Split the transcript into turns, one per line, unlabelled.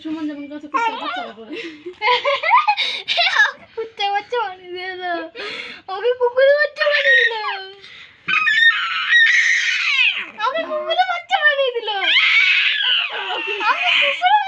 সুমন যেমন কাছে বাচ্চা করে
কুত্তে বাচ্চা বানিয়ে দিল, ওকে কুকুরের বাচ্চা বানিয়ে দিল, ওকে কুকুরের বাচ্চা বানিয়ে দিল, ওকে কুকুরের